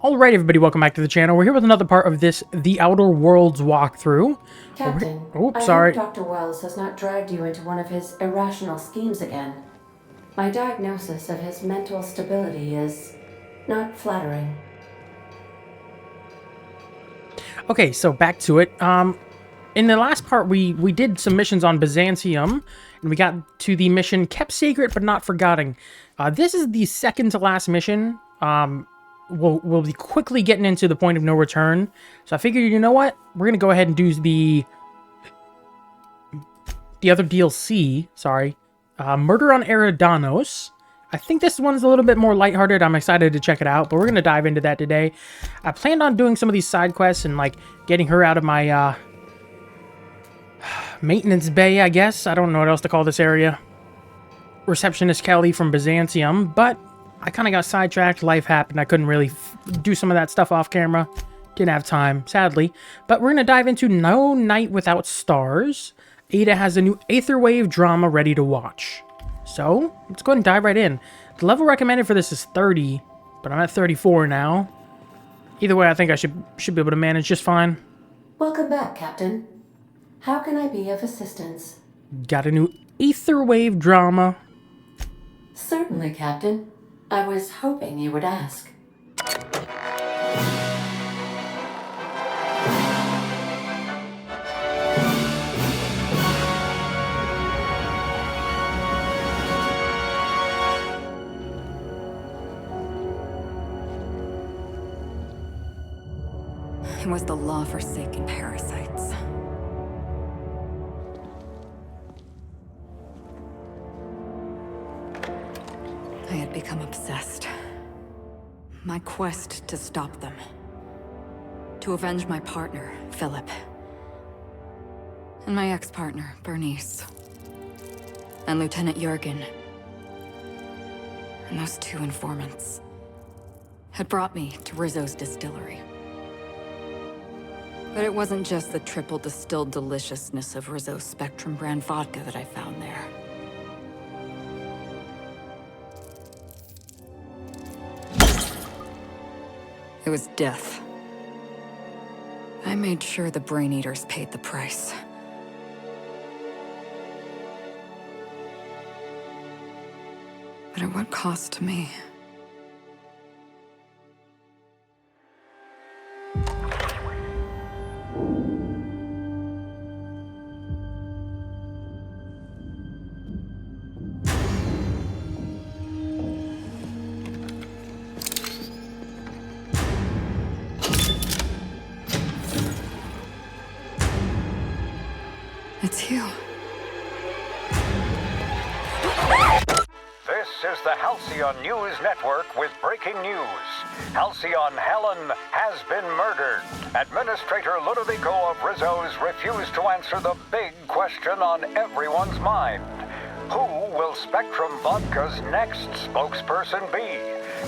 Alright everybody, welcome back to the channel. We're here with another part of this The Outer Worlds walkthrough. Captain, Oh, I sorry. hope Dr. Wells has not dragged you into one of his irrational schemes again. My diagnosis of his mental stability is not flattering. Okay, so back to it. In the last part, we did some missions on Byzantium, and we got to the mission Kept Secret But Not Forgotten. This is the second to last mission. We'll be quickly getting into the point of no return. So I figured, you know what? We're going to go ahead and do the other DLC, sorry. Murder on Eridanos. I think this one's a little bit more lighthearted. I'm excited to check it out, but we're going to dive into that today. I planned on doing some of these side quests and, like, getting her out of my, maintenance bay, I guess. I don't know what else to call this area. Receptionist Kelly from Byzantium, but I kind of got sidetracked. Life happened. I couldn't really do some of that stuff off camera. Didn't have time, sadly. But we're going to dive into No Night Without Stars. Ada has a new Aetherwave drama ready to watch. So, let's go ahead and dive right in. The level recommended for this is 30, but I'm at 34 now. Either way, I think I should be able to manage just fine. Welcome back, Captain. How can I be of assistance? Got a new Aetherwave drama. Certainly, Captain. I was hoping you would ask. It was the law-forsaken parasites. I had become obsessed. My quest to stop them. To avenge my partner, Philip. And my ex-partner, Bernice. And Lieutenant Jurgen. And those two informants had brought me to Rizzo's distillery. But it wasn't just the triple distilled deliciousness of Rizzo's Spectrum brand vodka that I found there. It was death. I made sure the Brain Eaters paid the price. But at what cost to me? It's you. This is the Halcyon News Network with breaking news. Halcyon Helen has been murdered. Administrator Ludovico of Rizzo's refused to answer the big question on everyone's mind. Who will Spectrum Vodka's next spokesperson be?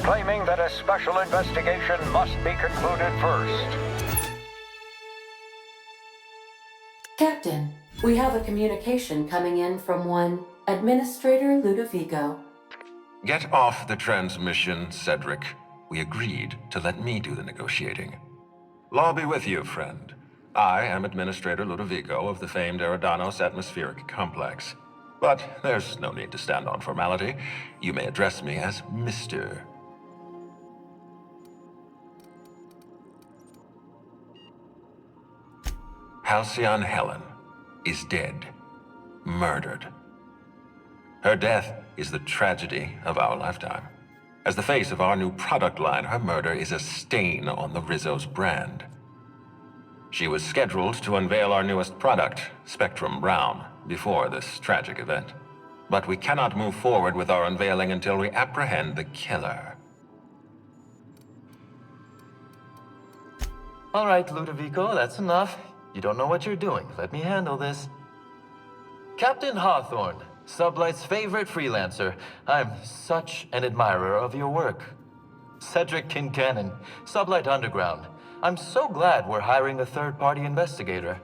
Claiming that a special investigation must be concluded first. Captain, we have a communication coming in from one Administrator Ludovico. Get off the transmission, Cedric. We agreed to let me do the negotiating. Law be with you, friend. I am Administrator Ludovico of the famed Eridanos Atmospheric Complex. But there's no need to stand on formality. You may address me as Mr. Halcyon Helen is dead. Murdered. Her death is the tragedy of our lifetime. As the face of our new product line, her murder is a stain on the Rizzo's brand. She was scheduled to unveil our newest product, Spectrum Brown, before this tragic event. But we cannot move forward with our unveiling until we apprehend the killer. All right, Ludovico, that's enough. You don't know what you're doing. Let me handle this. Captain Hawthorne, Sublight's favorite freelancer. I'm such an admirer of your work. Cedric Kincannon, Sublight Underground. I'm so glad we're hiring a third-party investigator.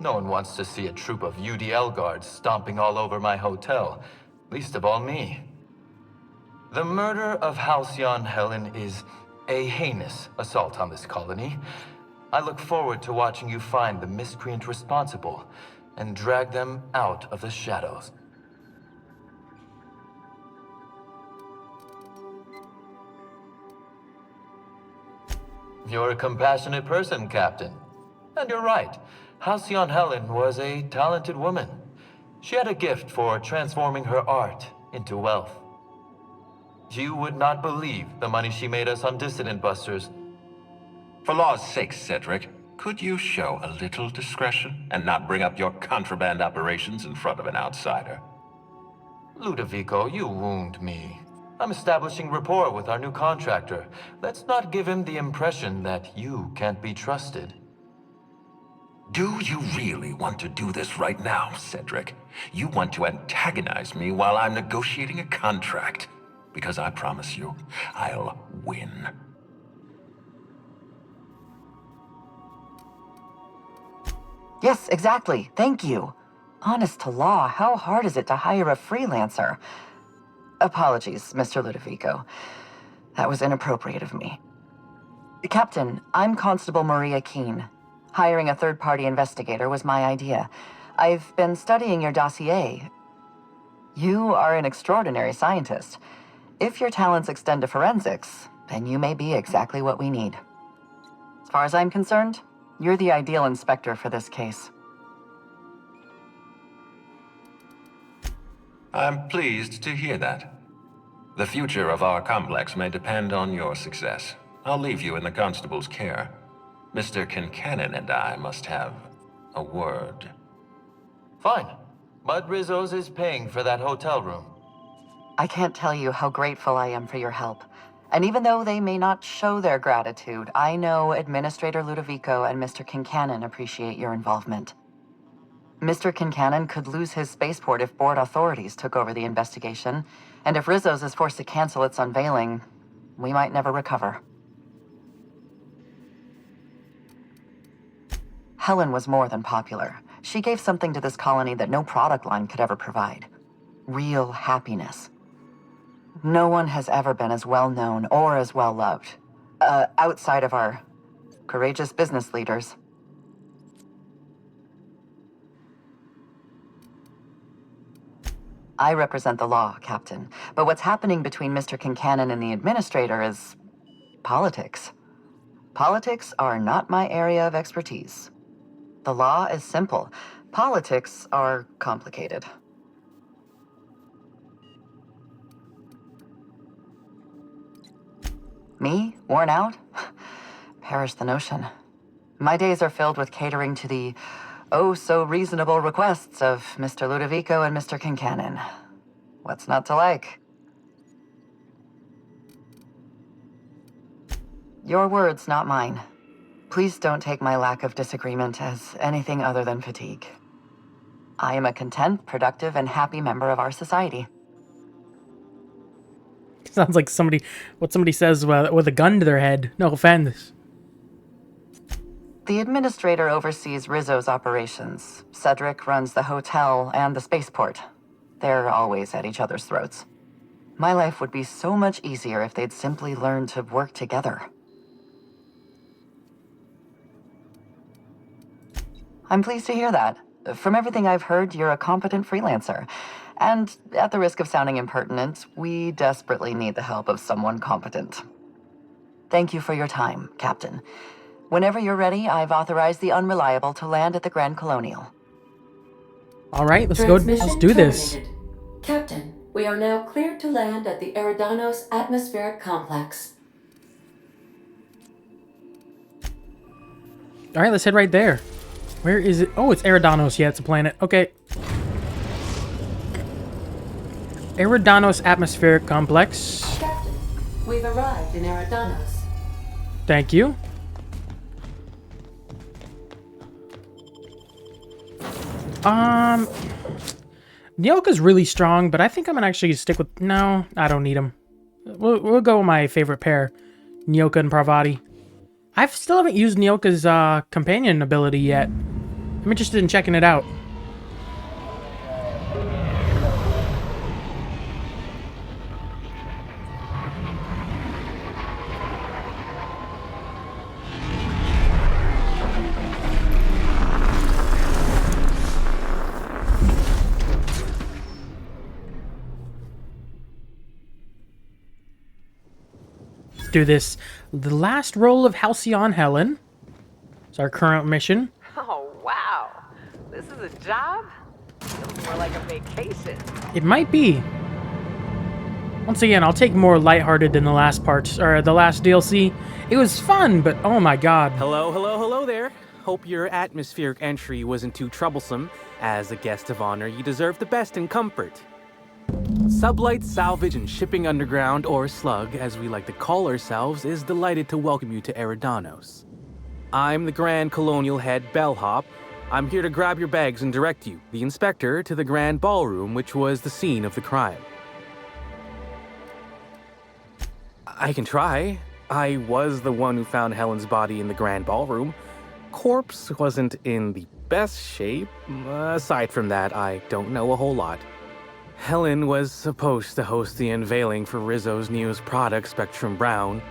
No one wants to see a troop of UDL guards stomping all over my hotel. Least of all me. The murder of Halcyon Helen is a heinous assault on this colony. I look forward to watching you find the miscreant responsible and drag them out of the shadows. You're a compassionate person, Captain. And you're right. Halcyon Helen was a talented woman. She had a gift for transforming her art into wealth. You would not believe the money she made us on dissident busters. For law's sake, Cedric, could you show a little discretion and not bring up your contraband operations in front of an outsider? Ludovico, you wound me. I'm establishing rapport with our new contractor. Let's not give him the impression that you can't be trusted. Do you really want to do this right now, Cedric? You want to antagonize me while I'm negotiating a contract? Because I promise you, I'll win. Yes, exactly. Thank you. Honest to law, how hard is it to hire a freelancer? Apologies, Mr. Ludovico. That was inappropriate of me. Captain, I'm Constable Maria Keene. Hiring a third-party investigator was my idea. I've been studying your dossier. You are an extraordinary scientist. If your talents extend to forensics, then you may be exactly what we need. As far as I'm concerned, you're the ideal inspector for this case. I'm pleased to hear that. The future of our complex may depend on your success. I'll leave you in the constable's care. Mr. Kincannon and I must have a word. Fine. But Rizzo's is paying for that hotel room. I can't tell you how grateful I am for your help. And even though they may not show their gratitude, I know Administrator Ludovico and Mr. Kincannon appreciate your involvement. Mr. Kincannon could lose his spaceport if board authorities took over the investigation, and if Rizzo's is forced to cancel its unveiling, we might never recover. Helen was more than popular. She gave something to this colony that no product line could ever provide. Real happiness. No one has ever been as well known or as well loved, outside of our courageous business leaders. I represent the law, Captain, but what's happening between Mr. Kincannon and the Administrator is politics. Politics are not my area of expertise. The law is simple. Politics are complicated. Me? Worn out? Perish the notion. My days are filled with catering to the oh-so-reasonable requests of Mr. Ludovico and Mr. Kincannon. What's not to like? Your words, not mine. Please don't take my lack of disagreement as anything other than fatigue. I am a content, productive, and happy member of our society. Sounds like what somebody says with a gun to their head. No offense. The Administrator oversees Rizzo's operations. Cedric runs the hotel and the spaceport. They're always at each other's throats. My life would be so much easier if they'd simply learn to work together. I'm pleased to hear that. From everything I've heard, you're a competent freelancer. And at the risk of sounding impertinent, we desperately need the help of someone competent. Thank you for your time, Captain. Whenever you're ready, I've authorized the Unreliable to land at the Grand Colonial. All right, let's go. Let's do this. Terminated. Captain, we are now cleared to land at the Eridanos atmospheric complex. All right, let's head right there. Where is it? Oh, it's Eridanos. Yeah, it's a planet. Okay. Eridanos atmospheric complex. Captain, we've arrived in Eridanos. Thank you. Nyoka's really strong, but I think I'm gonna actually stick with... No, I don't need him. We'll go with my favorite pair. Nyoka and Parvati. I still haven't used Nyoka's companion ability yet. I'm interested in checking it out. Let's do this. The last roll of Halcyon Helen. It's our current mission. Oh, wow. This is a job? Feels more like a vacation. It might be. Once again, I'll take more lighthearted than the last parts, or the last DLC. It was fun, but oh my god. Hello there. Hope your atmospheric entry wasn't too troublesome. As a guest of honor, you deserve the best in comfort. Sublight Salvage and Shipping Underground, or Slug, as we like to call ourselves, is delighted to welcome you to Eridanos. I'm the Grand Colonial Head Bellhop. I'm here to grab your bags and direct you, the Inspector, to the Grand Ballroom, which was the scene of the crime. I can try. I was the one who found Helen's body in the Grand Ballroom. Corpse wasn't in the best shape. Aside from that, I don't know a whole lot. Helen was supposed to host the unveiling for Rizzo's newest product, Spectrum Brown.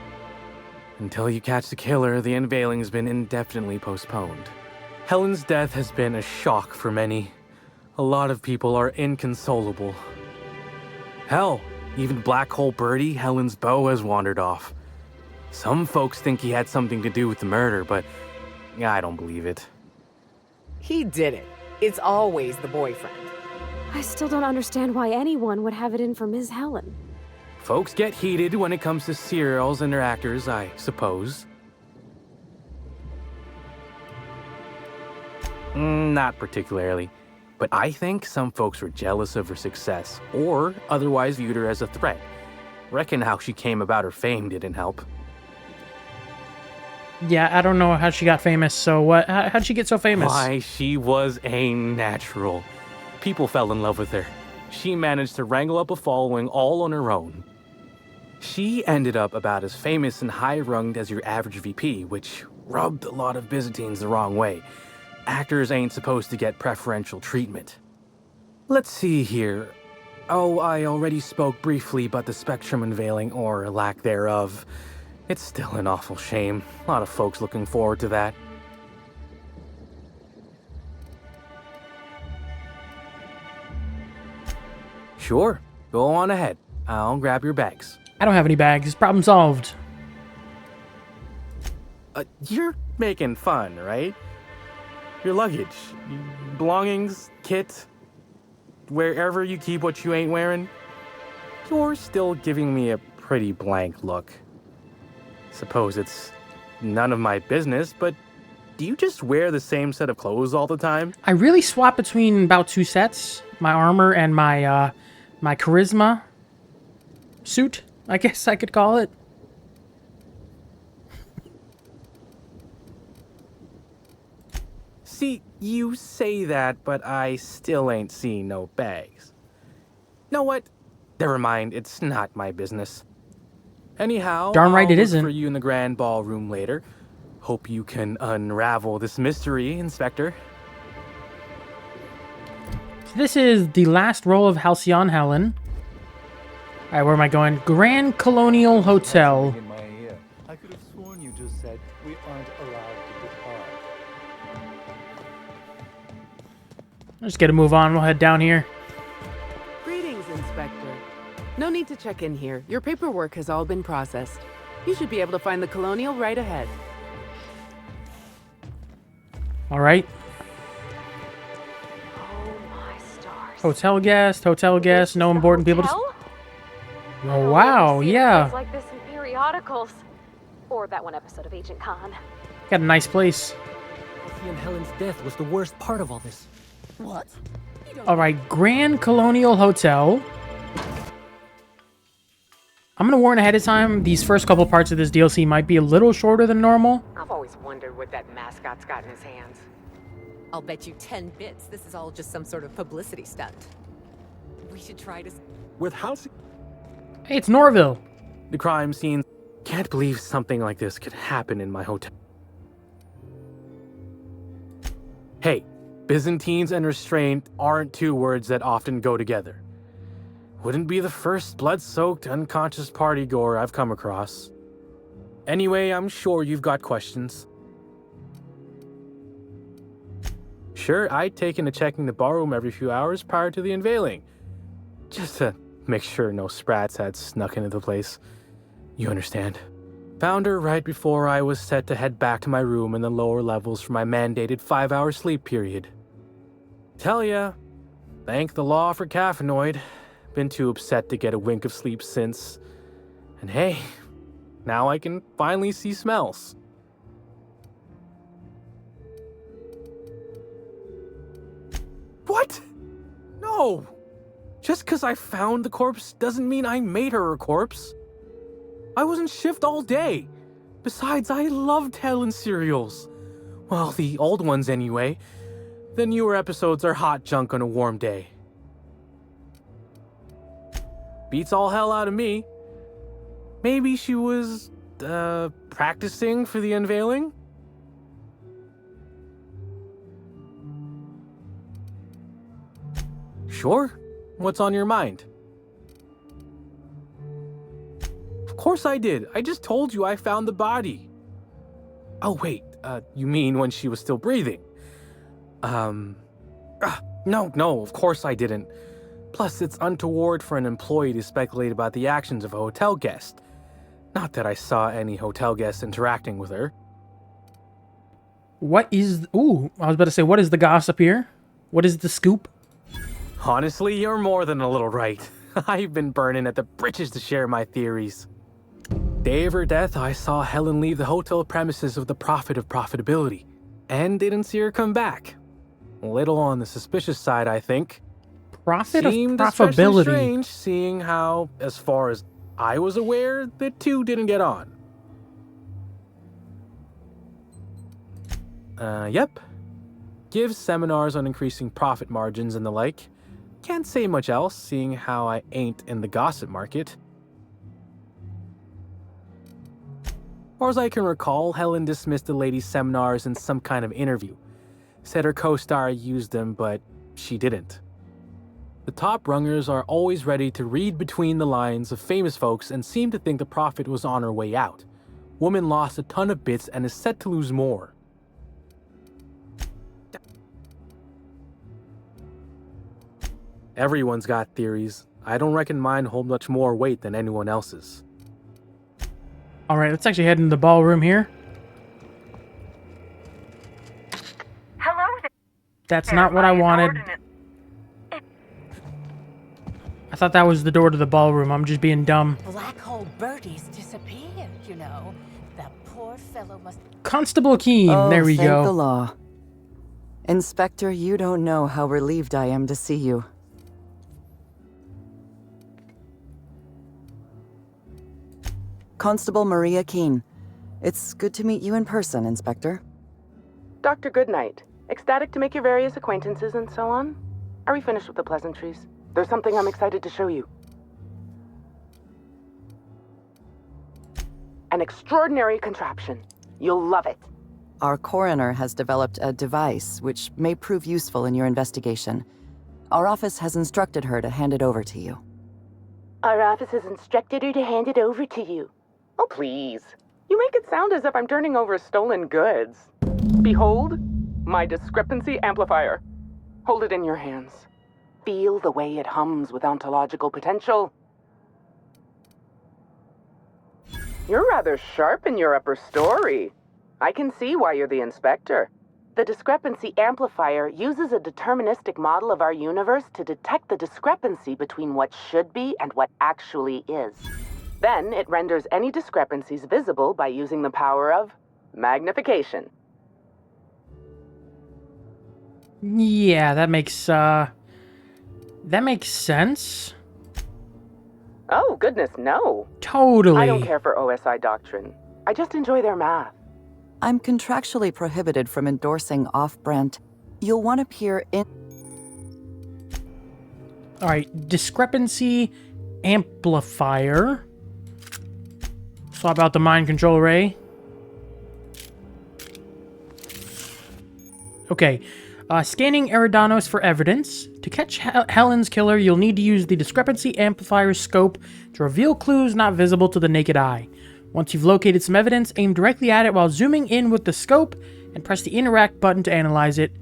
Until you catch the killer, the unveiling's been indefinitely postponed. Helen's death has been a shock for many. A lot of people are inconsolable. Hell, even Black Hole Birdie, Helen's beau, has wandered off. Some folks think he had something to do with the murder, but I don't believe it. He did it. It's always the boyfriend. I still don't understand why anyone would have it in for Ms. Helen. Folks get heated when it comes to serials and their actors, I suppose. Not particularly. But I think some folks were jealous of her success, or otherwise viewed her as a threat. Reckon how she came about her fame didn't help. Yeah, I don't know how she got famous, so what? How'd she get so famous? Why, she was a natural. People fell in love with her. She managed to wrangle up a following all on her own. She ended up about as famous and high-runged as your average VP, which rubbed a lot of Byzantines the wrong way. Actors ain't supposed to get preferential treatment. Let's see here. Oh, I already spoke briefly about the Spectrum unveiling, or lack thereof. It's still an awful shame. A lot of folks looking forward to that. Sure, go on ahead. I'll grab your bags. I don't have any bags. Problem solved. You're making fun, right? Your luggage, belongings, kit, wherever you keep what you ain't wearing. You're still giving me a pretty blank look. Suppose it's none of my business, but do you just wear the same set of clothes all the time? I really swap between about 2 sets. My armor and my charisma suit, I guess I could call it. See, you say that, but I still ain't seen no bags. Know what? Never mind, it's not my business. Anyhow, darn right I'll it look isn't. For you in the Grand Ballroom later. Hope you can unravel this mystery, Inspector. This is the last roll of Halcyon Helen. Alright, where am I going? Grand Colonial Hotel. In my ear. I could have sworn you just said we aren't allowed to depart. Let's get a move on. We'll head down here. Greetings, Inspector. No need to check in here. Your paperwork has all been processed. You should be able to find the Colonial right ahead. Alright. Oh my stars. Hotel guest, no important people to... Hotel? Oh, wow, yeah. It's like this in periodicals. Or that one episode of Agent Khan. Got a nice place. Halcyon Helen's death was the worst part of all this. What? Alright, Grand Colonial Hotel. I'm gonna warn ahead of time, these first couple parts of this DLC might be a little shorter than normal. I've always wondered what that mascot's got in his hands. I'll bet you 10 bits this is all just some sort of publicity stunt. We should try to... With Halcyon... Hey, it's Norville. The crime scene. Can't believe something like this could happen in my hotel. Hey, Byzantines and restraint aren't two words that often go together. Wouldn't be the first blood-soaked, unconscious party-goer I've come across. Anyway, I'm sure you've got questions. Sure, I'd taken to checking the ballroom every few hours prior to the unveiling. Just to make sure no sprats had snuck into the place. You understand? Found her right before I was set to head back to my room in the lower levels for my mandated 5-hour sleep period. Tell ya, thank the law for caffeinoid. Been too upset to get a wink of sleep since. And hey, now I can finally see smells. What? No! Just because I found the corpse doesn't mean I made her a corpse. I was in shift all day. Besides, I loved Helen's serials. Well, the old ones anyway. The newer episodes are hot junk on a warm day. Beats all hell out of me. Maybe she was, practicing for the unveiling? Sure. What's on your mind? Of course I did. I just told you I found the body. Oh, wait. You mean when she was still breathing? No, of course I didn't. Plus, it's untoward for an employee to speculate about the actions of a hotel guest. Not that I saw any hotel guests interacting with her. What is... Ooh, I was about to say, what is the gossip here? What is the scoop? Honestly, you're more than a little right. I've been burning at the britches to share my theories. Day of her death, I saw Helen leave the hotel premises with the profit of profitability, and didn't see her come back. A little on the suspicious side, I think. Profit of Seemed profitability. especially strange, seeing how, as far as I was aware, the two didn't get on. Yep. Gives seminars on increasing profit margins and the like. Can't say much else, seeing how I ain't in the gossip market. Far as I can recall, Helen dismissed the lady's seminars in some kind of interview. Said her co-star used them, but she didn't. The top rungers are always ready to read between the lines of famous folks and seem to think the profit was on her way out. Woman lost a ton of bits and is set to lose more. Everyone's got theories. I don't reckon mine hold much more weight than anyone else's. Alright, let's actually head into the ballroom here. Hello there. That's not what I wanted. I thought that was the door to the ballroom. I'm just being dumb. Black hole birdies disappeared, you know. That poor fellow must... Constable Keen, there we thank go. the law. Inspector, you don't know how relieved I am to see you. Constable Maria Keen. It's good to meet you in person, Inspector. Dr. Goodnight. Ecstatic to make your various acquaintances and so on. Are we finished with the pleasantries? There's something I'm excited to show you. An extraordinary contraption. You'll love it. Our coroner has developed a device which may prove useful in your investigation. Our office has instructed her to hand it over to you. Our office has instructed her to hand it over to you. Oh, please. You make it sound as if I'm turning over stolen goods. Behold, my discrepancy amplifier. Hold it in your hands. Feel the way it hums with ontological potential. You're rather sharp in your upper story. I can see why you're the inspector. The discrepancy amplifier uses a deterministic model of our universe to detect the discrepancy between what should be and what actually is. Then it renders any discrepancies visible by using the power of magnification. Yeah, that makes sense. Oh, goodness, no. Totally. I don't care for OSI doctrine. I just enjoy their math. I'm contractually prohibited from endorsing off-brand. You'll want to peer in... Alright, discrepancy amplifier. Swap out the mind control array. Okay. Scanning Eridanos for evidence. To catch Helen's killer, you'll need to use the discrepancy amplifier scope to reveal clues not visible to the naked eye. Once you've located some evidence, aim directly at it while zooming in with the scope and press the interact button to analyze it.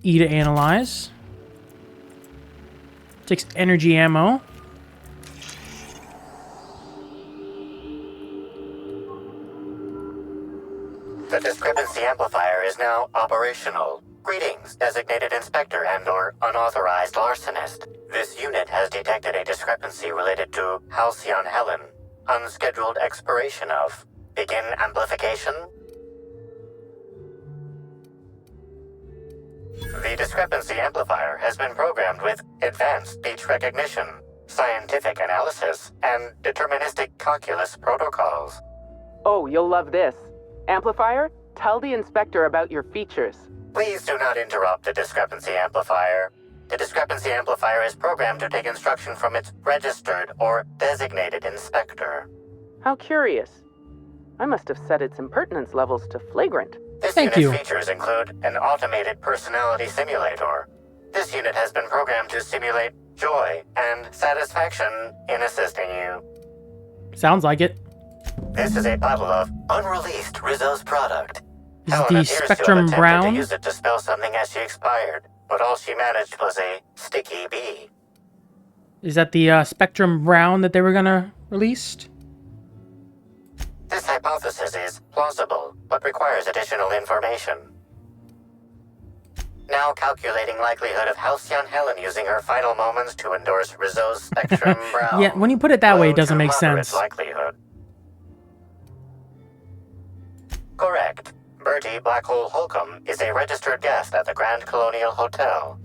E to analyze. Takes energy ammo. The discrepancy amplifier is now operational. Greetings, designated inspector and/or unauthorized larcenist. This unit has detected a discrepancy related to Halcyon Helen. Unscheduled expiration of. Begin amplification. The discrepancy amplifier has been programmed with advanced speech recognition, scientific analysis, and deterministic calculus protocols. Oh, you'll love this. Amplifier, tell the inspector about your features. Please do not interrupt the discrepancy amplifier. The discrepancy amplifier is programmed to take instruction from its registered or designated inspector. How curious. I must have set its impertinence levels to flagrant. This unit's features include an automated personality simulator. This unit has been programmed to simulate joy and satisfaction in assisting you. Sounds like it. This is a bottle of unreleased Rizzo's product. Is Helen the appears to have Spectrum attempted Brown? to use it to spell something as she expired, but all she managed was a sticky bee. Is that the Spectrum Brown that they were gonna release? This hypothesis is plausible, but requires additional information. Now calculating likelihood of Halcyon Helen using her final moments to endorse Rizzo's Spectrum Brown. Yeah, when you put it that way, it doesn't Low to make moderate sense. likelihood. Correct. Bertie Black Hole Holcomb is a registered guest at the Grand Colonial Hotel.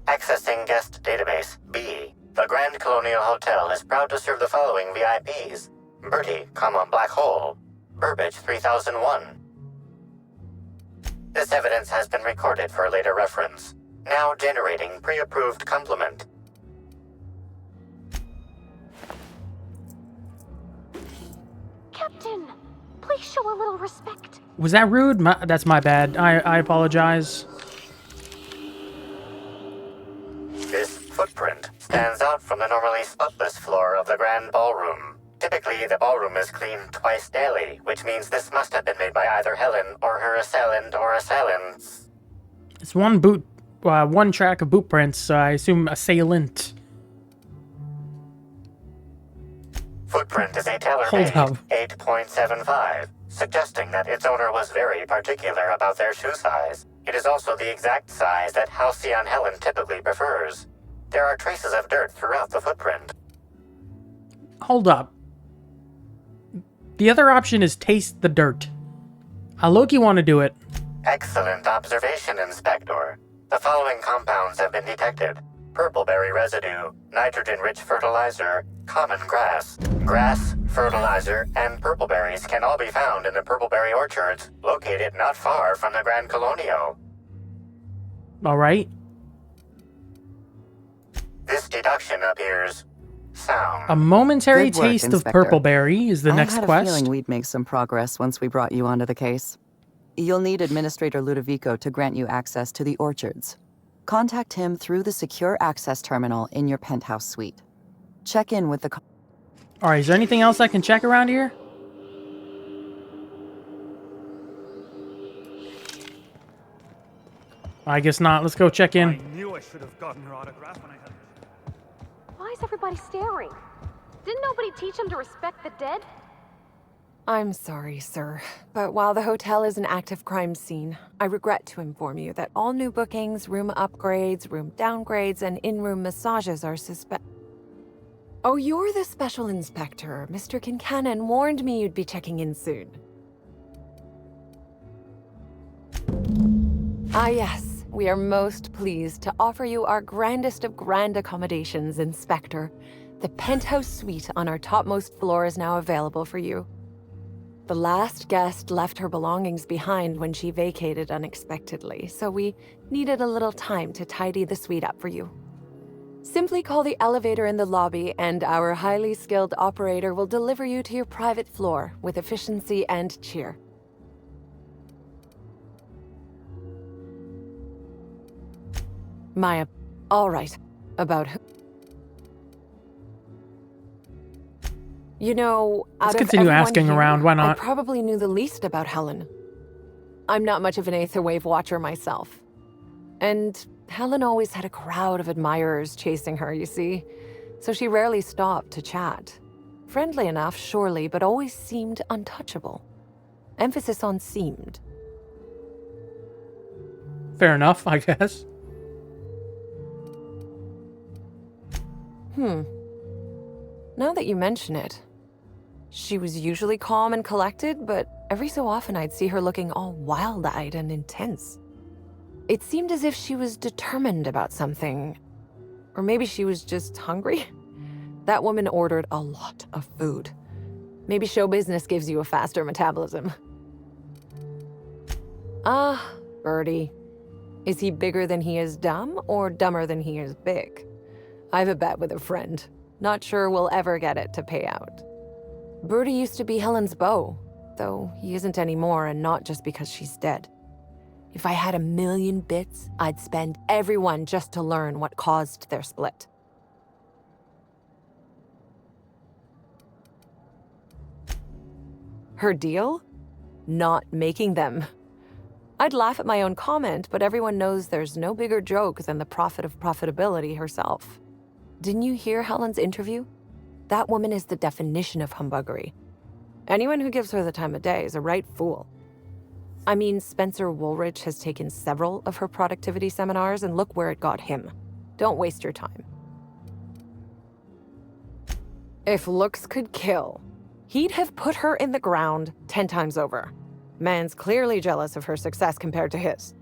Accessing guest database B. The Grand Colonial Hotel is proud to serve the following VIPs. Bertie, Black Hole. Burbage 3001. This evidence has been recorded for later reference. Now generating pre-approved complement. Captain, please show a little respect. Was that rude? That's my bad. I apologize. This footprint stands out from the normally spotless floor of the Grand Ballroom. Typically, the ballroom is cleaned twice daily, which means this must have been made by either Helen or her assailant or assailants. It's one track of boot prints, so I assume assailant. Footprint is a tailor-made Hold up. 8.75, suggesting that its owner was very particular about their shoe size. It is also the exact size that Halcyon Helen typically prefers. There are traces of dirt throughout the footprint. Hold up. The other option is taste the dirt. I low-key want to do it. Excellent observation, Inspector. The following compounds have been detected. Purpleberry residue, nitrogen-rich fertilizer, common grass. Grass, fertilizer, and purpleberries can all be found in the purpleberry orchards, located not far from the Grand Colonio. Alright. This deduction appears sound. A momentary Good work, taste of Inspector. purpleberry is the next I had a quest. feeling we'd make some progress once we brought you onto the case. You'll need Administrator Ludovico to grant you access to the orchards. Contact him through the secure access terminal in your penthouse suite. Check in with the... Alright, is there anything else I can check around here? I guess not. Let's go check in. I knew I should have gotten her autograph when I had... Why is everybody staring? Didn't nobody teach them to respect the dead? I'm sorry, sir, but while the hotel is an active crime scene, I regret to inform you that all new bookings, room upgrades, room downgrades, and in-room massages are Oh, you're the special inspector. Mr. Kincannon warned me you'd be checking in soon. Ah, yes. We are most pleased to offer you our grandest of grand accommodations, Inspector. The penthouse suite on our topmost floor is now available for you. The last guest left her belongings behind when she vacated unexpectedly, so we needed a little time to tidy the suite up for you. Simply call the elevator in the lobby, and our highly skilled operator will deliver you to your private floor with efficiency and cheer. Maya, all right. About who? You know, Let's continue asking around, why not? I probably knew the least about Helen. I'm not much of an Aetherwave watcher myself. And Helen always had a crowd of admirers chasing her, you see. So she rarely stopped to chat. Friendly enough, surely, but always seemed untouchable. Emphasis on seemed. Fair enough, I guess. Now that you mention it, she was usually calm and collected, but every so often I'd see her looking all wild-eyed and intense. It seemed as if she was determined about something. Or maybe she was just hungry. That woman ordered a lot of food. Maybe show business gives you a faster metabolism. Ah, Birdie. Is he bigger than he is dumb, or dumber than he is big? I've a bet with a friend. Not sure we'll ever get it to pay out. Birdie used to be Helen's beau, though he isn't anymore, and not just because she's dead. If I had 1,000,000 bits, I'd spend every one just to learn what caused their split. Her deal? Not making them. I'd laugh at my own comment, but everyone knows there's no bigger joke than the prophet of profitability herself. Didn't you hear Helen's interview? That woman is the definition of humbuggery. Anyone who gives her the time of day is a right fool. I mean, Spencer Woolridge has taken several of her productivity seminars, and look where it got him. Don't waste your time. If looks could kill, he'd have put her in the ground 10 times over. Man's clearly jealous of her success compared to his.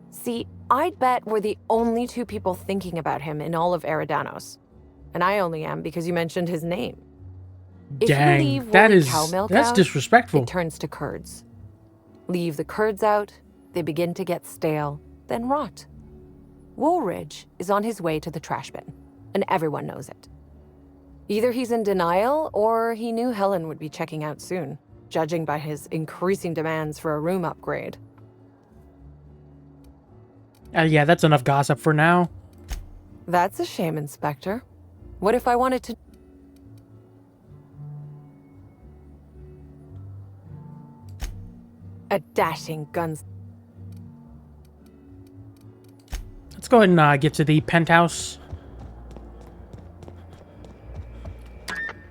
See, I'd bet we're the only two people thinking about him in all of Eridanos. And I only am because you mentioned his name. If you leave cow milk that's out, disrespectful. it turns to curds. Leave the curds out, they begin to get stale, then rot. Woolridge is on his way to the trash bin, and everyone knows it. Either he's in denial, or he knew Helen would be checking out soon, judging by his increasing demands for a room upgrade. Yeah, that's enough gossip for now. That's a shame, Inspector. What if I wanted to... A dashing guns... Let's go ahead and get to the penthouse.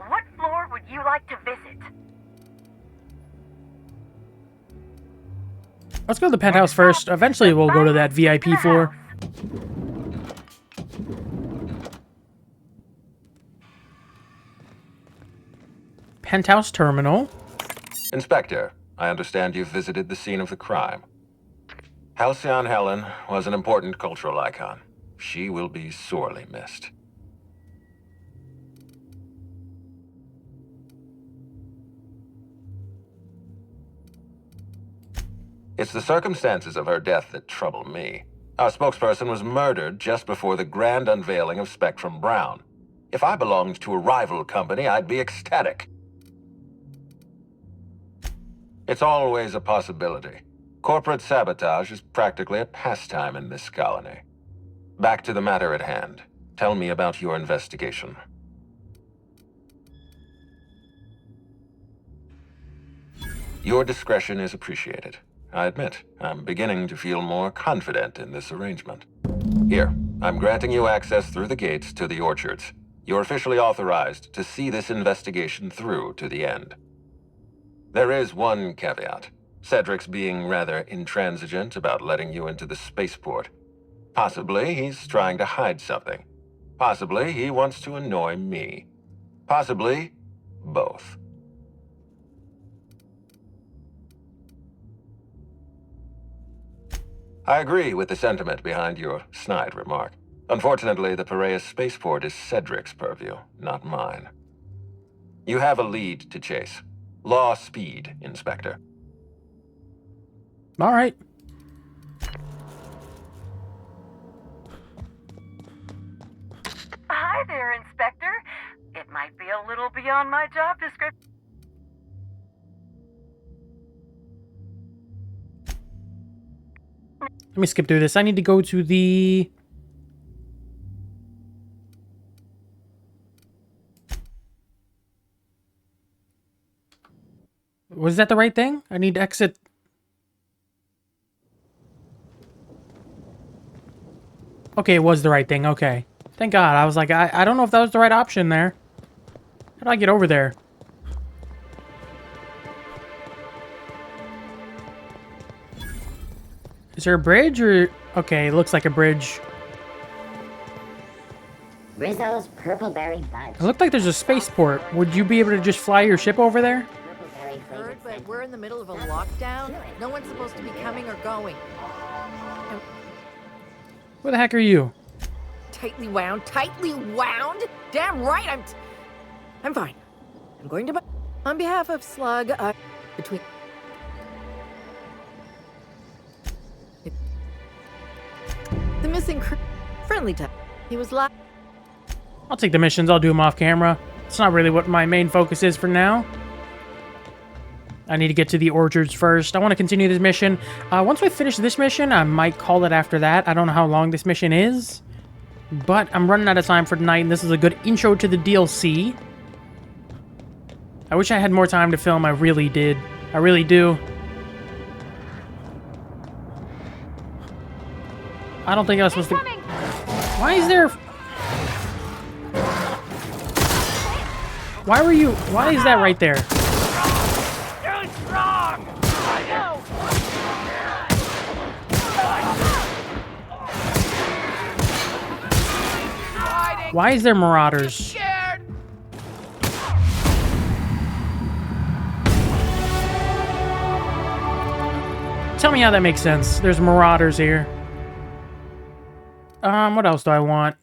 What floor would you like to visit? Let's go to the penthouse first. Eventually, we'll go to that VIP floor. Penthouse terminal. Inspector, I understand you've visited the scene of the crime. Halcyon Helen was an important cultural icon. She will be sorely missed. It's the circumstances of her death that trouble me. Our spokesperson was murdered just before the grand unveiling of Spectrum Brown. If I belonged to a rival company, I'd be ecstatic. It's always a possibility. Corporate sabotage is practically a pastime in this colony. Back to the matter at hand. Tell me about your investigation. Your discretion is appreciated. I admit, I'm beginning to feel more confident in this arrangement. Here, I'm granting you access through the gates to the orchards. You're officially authorized to see this investigation through to the end. There is one caveat. Cedric's being rather intransigent about letting you into the spaceport. Possibly he's trying to hide something. Possibly he wants to annoy me. Possibly both. I agree with the sentiment behind your snide remark. Unfortunately, the Piraeus spaceport is Cedric's purview, not mine. You have a lead to chase. Law speed, Inspector. All right. Hi there, Inspector. It might be a little beyond my job description. Let me skip through this. I need to go to the... Was that the right thing? I need to exit... Okay, it was the right thing. Okay. Thank God. I was like, I don't know if that was the right option there. How do I get over there? Is there a bridge or... Okay, it looks like a bridge. Rizzo's Purpleberry Bunch. It looked like there's a spaceport. Would you be able to just fly your ship over there? Heard, but we're in the middle of a lockdown. No one's supposed to be coming or going. Where the heck are you? Tightly wound? Tightly wound? Damn right, I'm fine. I'm going to... On behalf of Slug, between... The missing friendly type. He was locked. I'll take the missions. I'll do them off camera. It's not really what my main focus is for now. I need to get to the orchards first. I want to continue this mission. Once we finish this mission, I might call it after that. I don't know how long this mission is. But I'm running out of time for tonight, and this is a good intro to the DLC. I wish I had more time to film. I really did. I really do. I don't think I was supposed to... Why is there... Why were you... Why is that right there? Why is there marauders? Tell me how that makes sense. There's marauders here. What else do I want?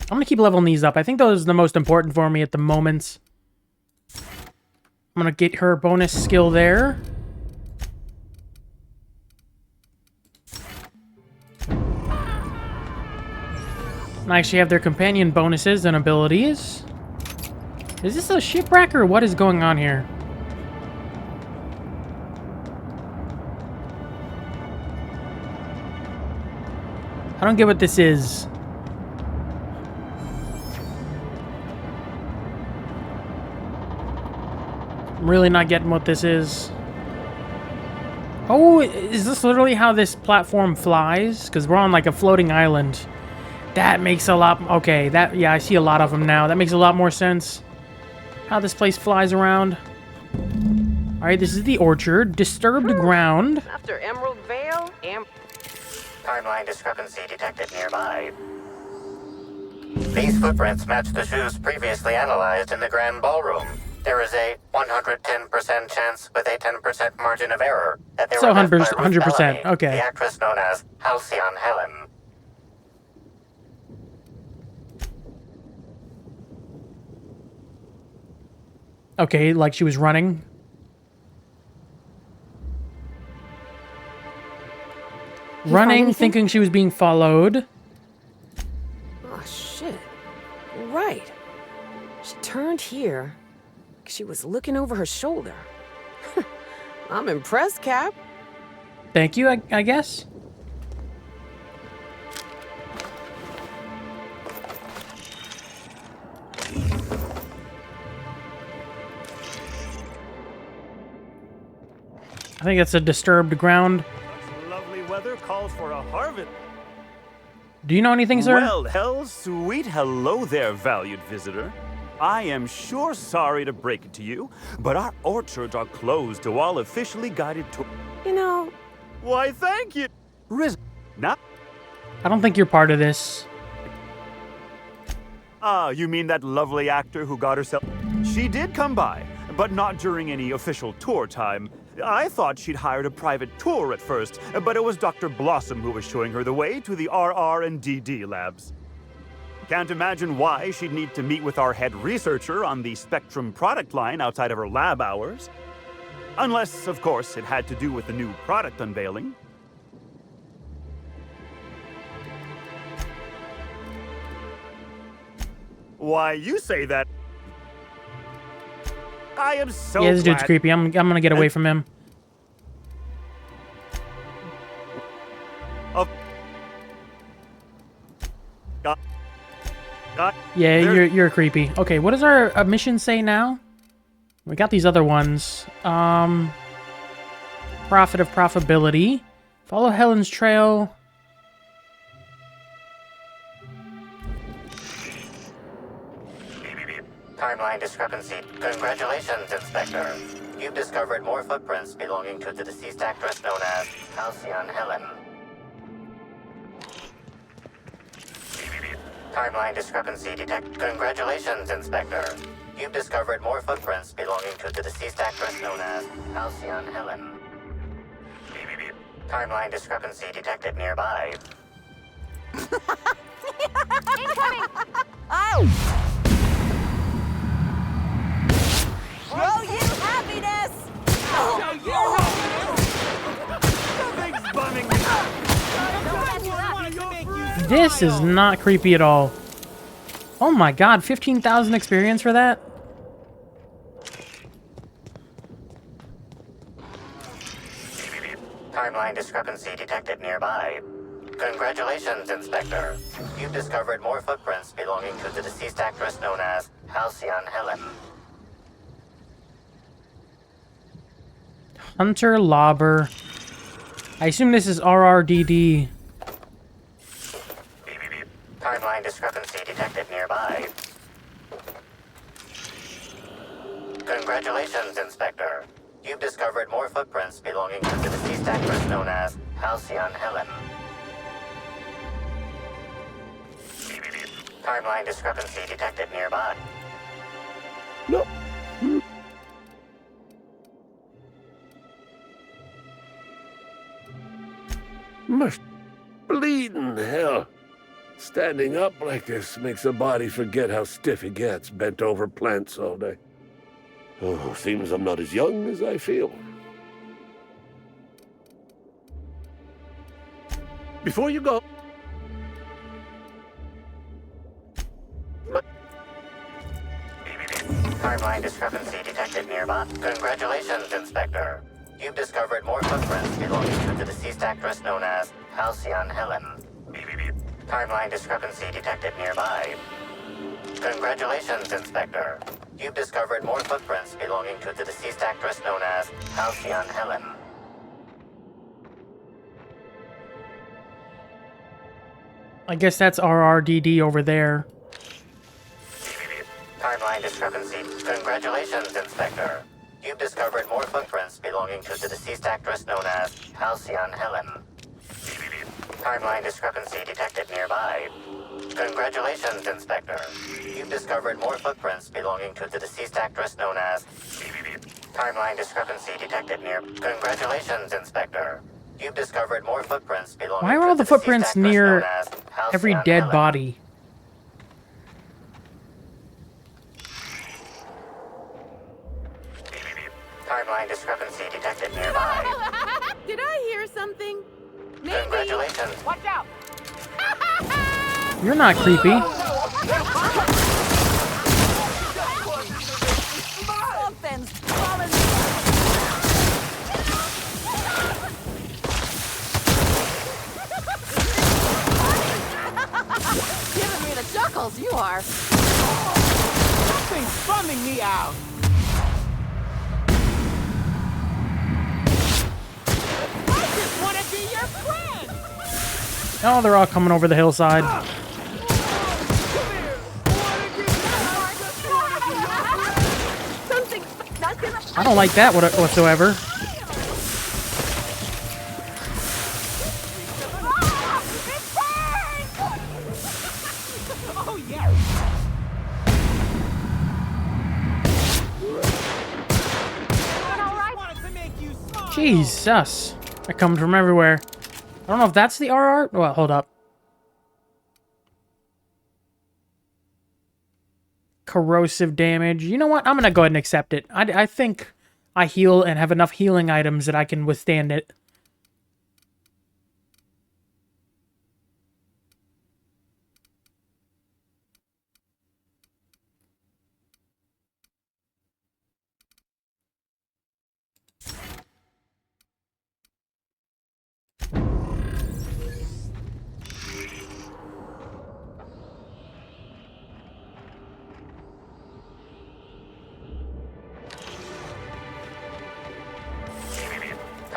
I'm gonna keep leveling these up. I think those are the most important for me at the moment. I'm gonna get her bonus skill there. I actually have their companion bonuses and abilities. Is this a shipwreck or what is going on here? I don't get what this is. I'm really not getting what this is. Oh, is this literally how this platform flies? Because we're on like a floating island. That makes a lot... Okay, that... Yeah, I see a lot of them now. That makes a lot more sense. How this place flies around. Alright, this is the orchard. Disturbed ground. After Emerald Vale, Timeline discrepancy detected nearby. These footprints match the shoes previously analyzed in the Grand Ballroom. There is a 110% chance with a 10% margin of error that they So were left by Ruth 100%. Bellamy, Okay. the actress known as Halcyon Helen. Okay, like she was running. Running, thinking she was being followed. Oh, shit. Right. She turned here. She was looking over her shoulder. I'm impressed, Cap. Thank you, I guess. I think that's a disturbed ground. Such lovely weather calls for a harvest. Do you know anything, sir? Well, sweet hello there, valued visitor. I am sure sorry to break it to you, but our orchards are closed to all officially guided tours. You know... Why, thank you. Now... I don't think you're part of this. Ah, you mean that lovely actor who got herself... She did come by, but not during any official tour time. I thought she'd hired a private tour at first, but it was Dr. Blossom who was showing her the way to the RR and DD labs. Can't imagine why she'd need to meet with our head researcher on the Spectrum product line outside of her lab hours. Unless, of course, it had to do with the new product unveiling. Why, you say that... I am so Yeah, this dude's glad- creepy. I'm gonna get away from him. Yeah, you're creepy. Okay, what does our mission say now? We got these other ones. Profit of profitability. Follow Helen's trail. Timeline discrepancy. Congratulations, Inspector. You've discovered more footprints belonging to the deceased actress known as Halcyon Helen. Timeline discrepancy detect. Congratulations, Inspector. You've discovered more footprints belonging to the deceased actress known as Halcyon Helen. Timeline discrepancy detected nearby. Incoming! Oh! Show you happiness! Show you Something's bumming me. This is not creepy at all. Oh my god, 15,000 experience for that? Timeline discrepancy detected nearby. Congratulations, Inspector. You've discovered more footprints belonging to the deceased actress known as Halcyon Helen. Hunter Lauber. I assume this is RRDD. Timeline discrepancy detected nearby. Congratulations, Inspector. You've discovered more footprints belonging to the deceased actress known as Halcyon Helen. Timeline discrepancy detected nearby. No. Mush bleeding hell. Standing up like this makes a body forget how stiff he gets, bent over plants all day. Oh, seems I'm not as young as I feel. Before you go... Timeline discrepancy detected nearby. Congratulations, Inspector. You've discovered more footprints belonging to the deceased actress known as Halcyon Helen. Timeline discrepancy detected nearby. Congratulations, Inspector. You've discovered more footprints belonging to the deceased actress known as Halcyon Helen. I guess that's RRDD over there. Timeline discrepancy. Congratulations, Inspector. You've discovered more footprints belonging to the deceased actress known as Halcyon Helen. Timeline discrepancy detected nearby. Congratulations, Inspector. You've discovered more footprints belonging to the deceased actress known as... Timeline discrepancy detected near... Congratulations, Inspector. You've discovered more footprints belonging Why are all the footprints near every dead body? Timeline discrepancy detected nearby. Did I hear something? Maybe. Congratulations. Watch out! You're not creepy. Something's following me. Giving me the chuckles, you are. Something's bumming me out. Want to be your friend? Oh, they're all coming over the hillside. I don't like that whatsoever. Oh yeah. Jesus. They're coming from everywhere. I don't know if that's the RR. Well, hold up. Corrosive damage. You know what? I'm going to go ahead and accept it. I think I heal and have enough healing items that I can withstand it.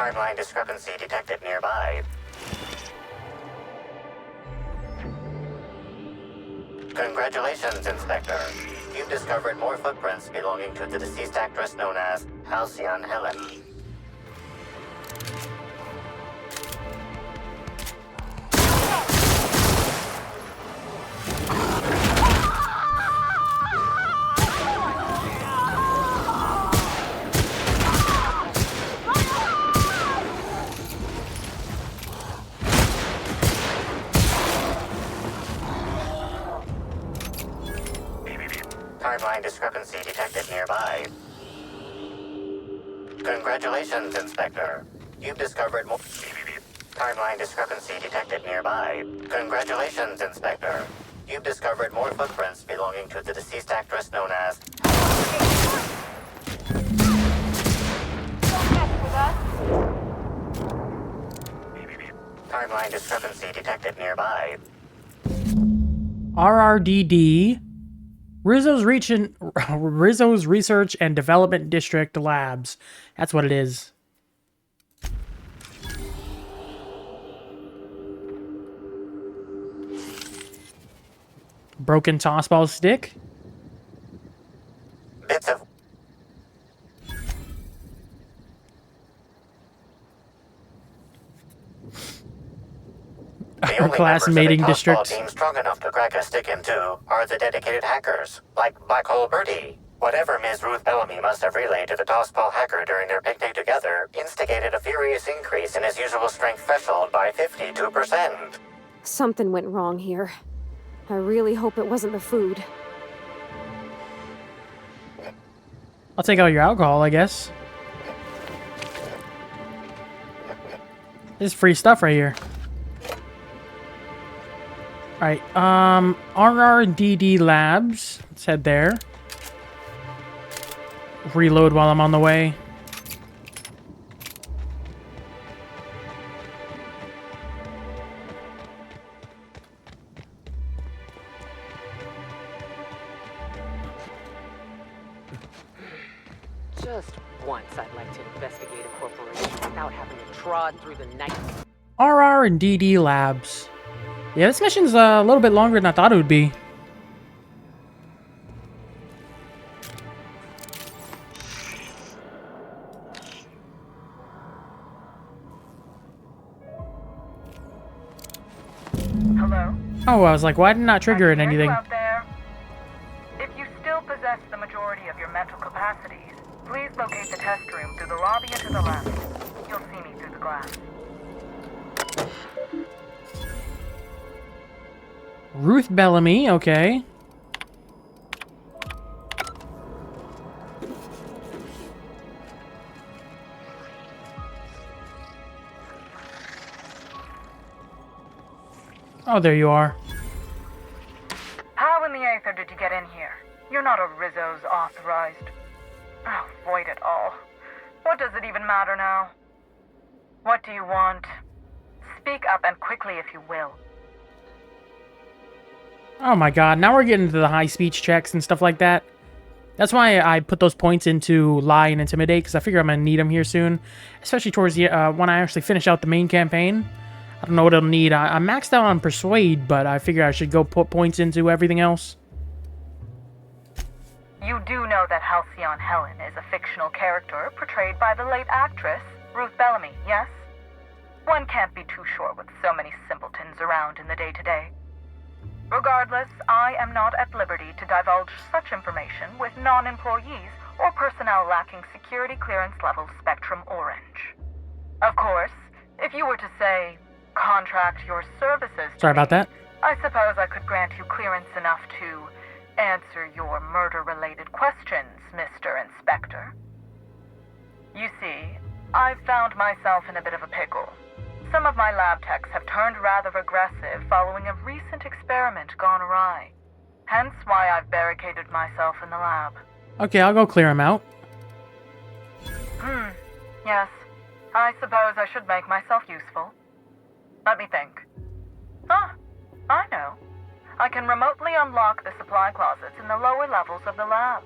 Timeline discrepancy detected nearby. Congratulations, Inspector. You've discovered more footprints belonging to the deceased actress known as Halcyon Helen. Timeline discrepancy detected nearby. Congratulations, Inspector. You've discovered more... Timeline discrepancy detected nearby. Congratulations, Inspector. You've discovered more footprints belonging to the deceased actress known as... Timeline discrepancy detected nearby. RRDD. Rizzo's Research and Development District Labs. That's what it is. Broken tossball stick. Bits of... Our class mating district. Team strong enough to crack a stick in two are the dedicated hackers, like Black Hole Birdie. Whatever Ms. Ruth Bellamy must have relayed to the tossball hacker during their picnic together instigated a furious increase in his usual strength threshold by 52%. Something went wrong here. I really hope it wasn't the food. I'll take out your alcohol, I guess. This is free stuff right here. Alright, RRDD Labs. Let's head there. Reload while I'm on the way. Just once I'd like to investigate a corporation without having to trod through the night. RR and DD Labs. Yeah, this mission's a little bit longer than I thought it would be. Hello? Oh, I was like, why didn't I trigger it anything? Out there. If you still possess the majority of your mental capacities, please locate the test room through the lobby and to the left. You'll see me through the glass. Ruth Bellamy, okay. Oh, there you are. How in the Aether did you get in here? You're not a Rizzo's authorized. Oh, void it all. What does it even matter now? What do you want? Speak up and quickly if you will. Oh my god, now we're getting into the high speech checks and stuff like that. That's why I put those points into Lie and Intimidate, because I figure I'm going to need them here soon. Especially towards the when I actually finish out the main campaign. I don't know what it'll need. I'm maxed out on Persuade, but I figure I should go put points into everything else. You do know that Halcyon Helen is a fictional character portrayed by the late actress, Ruth Bellamy, yes? One can't be too sure with so many simpletons around in the day-to-day. Regardless, I am not at liberty to divulge such information with non-employees or personnel lacking security clearance level Spectrum Orange. Of course, if you were to say, contract your services to Sorry about that. I suppose I could grant you clearance enough to answer your murder-related questions, Mr. Inspector. You see, I've found myself in a bit of a pickle. Some of my lab techs have turned rather aggressive following a recent experiment gone awry. Hence why I've barricaded myself in the lab. Okay, I'll go clear him out. Yes. I suppose I should make myself useful. Let me think. Ah, I know. I can remotely unlock the supply closets in the lower levels of the lab.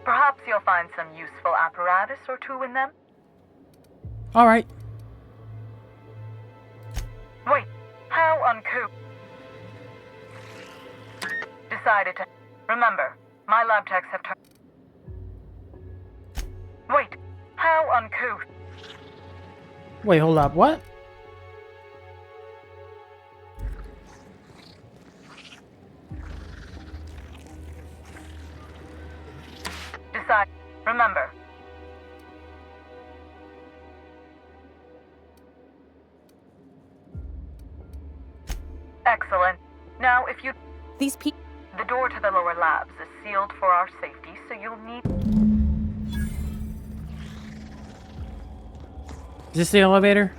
Perhaps you'll find some useful apparatus or two in them. Alright. Wait, how uncouth. Decided to... Remember, my lab techs have turned... Wait, how uncouth. Wait, hold up, what? Decide. Remember. Excellent. Now, if you... These people... The door to the lower labs is sealed for our safety, so you'll need... Is this the elevator?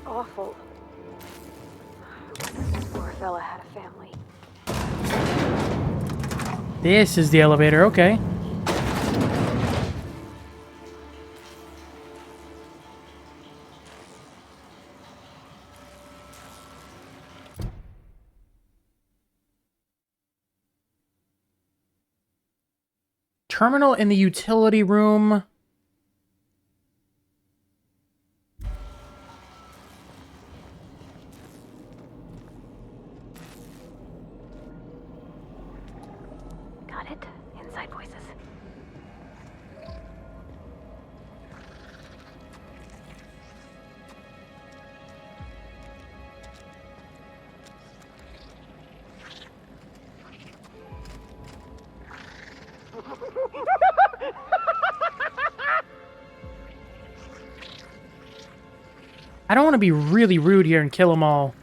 Awful. This poor fella had a family. This is the elevator, okay. Terminal in the utility room. Got it? Inside voices. I don't want to be really rude here and kill them all.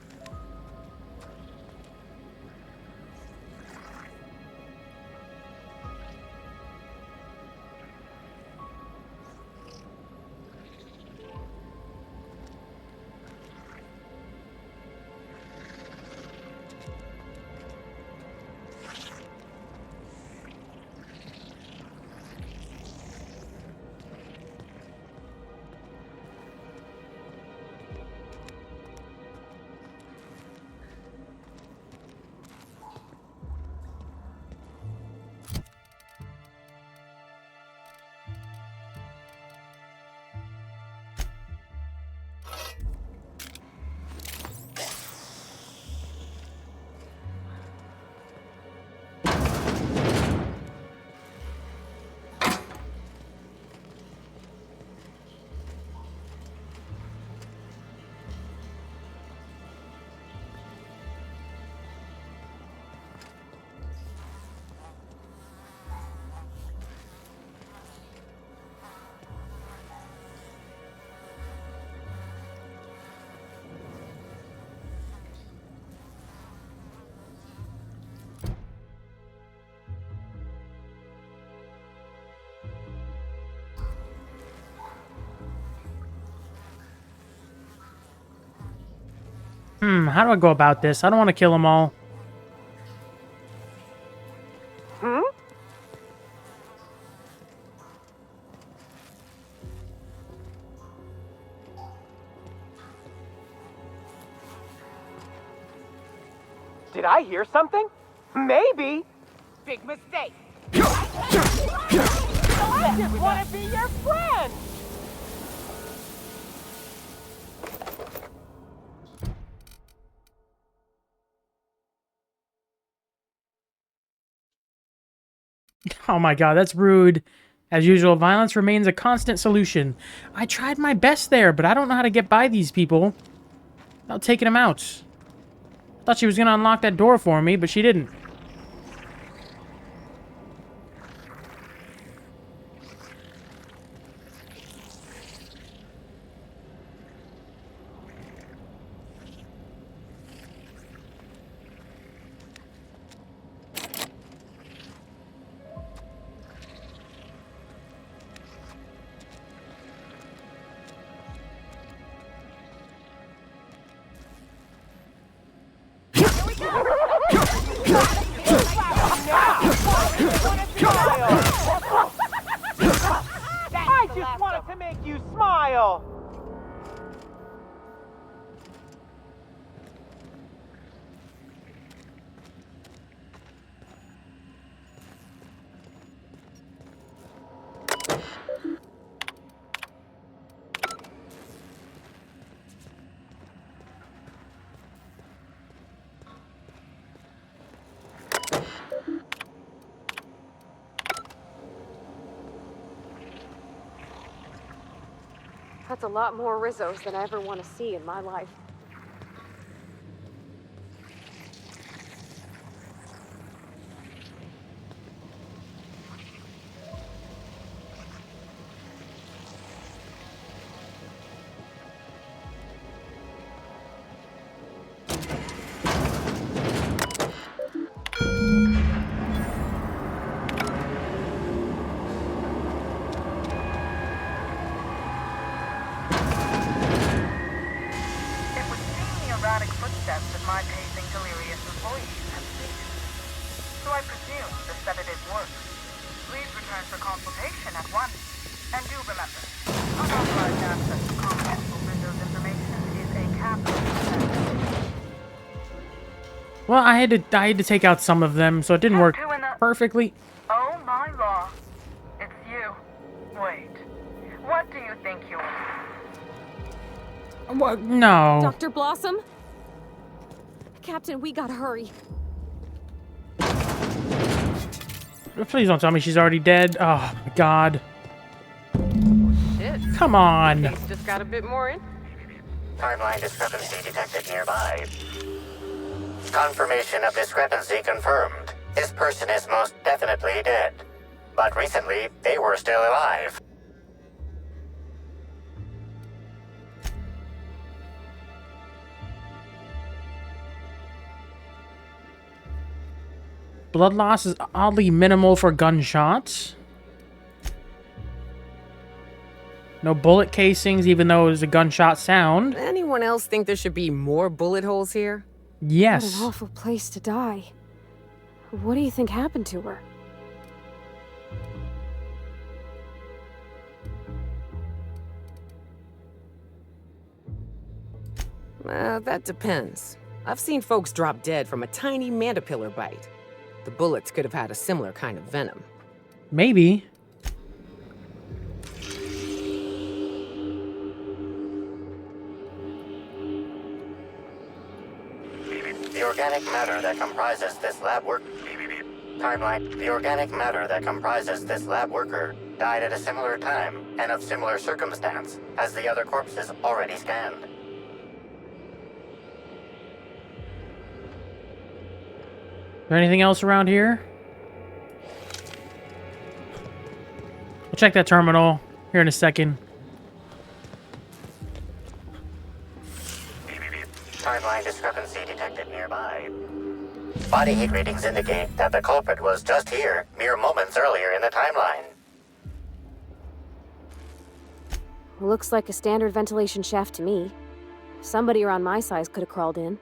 How do I go about this? I don't want to kill them all. Did I hear something? Maybe. Big mistake. I just want to be your friend. Oh my god, that's rude. As usual, violence remains a constant solution. I tried my best there, but I don't know how to get by these people without taking them out. Thought she was going to unlock that door for me, but she didn't. I just wanted to make you smile. That's a lot more Rizzos than I ever want to see in my life. Footsteps of my pacing delirious employees have ceased. So I presume the sedative works. Please return for consultation at once. And do remember, unauthorized access to confidential Windows information is a capital offense. Well, I had to take out some of them, so it didn't work perfectly. Oh my law. It's you. Wait. What do you think you are? What? No. Dr. Blossom? Captain, we gotta hurry. Please don't tell me she's already dead. Oh, my God. Shit. Come on. Case just got a bit more in. Timeline discrepancy detected nearby. Confirmation of discrepancy confirmed. This person is most definitely dead. But recently, they were still alive. Blood loss is oddly minimal for gunshots. No bullet casings, even though it was a gunshot sound. Anyone else think there should be more bullet holes here? Yes. What an awful place to die. What do you think happened to her? That depends. I've seen folks drop dead from a tiny mandapillar bite. The bullets could have had a similar kind of venom. Maybe. The organic matter that comprises this lab work... Timeline. The organic matter that comprises this lab worker died at a similar time and of similar circumstance as the other corpses already scanned. Is there anything else around here? We'll check that terminal here in a second. Timeline discrepancy detected nearby. Body heat readings indicate that the culprit was just here mere moments earlier in the timeline. Looks like a standard ventilation shaft to me. Somebody around my size could have crawled in.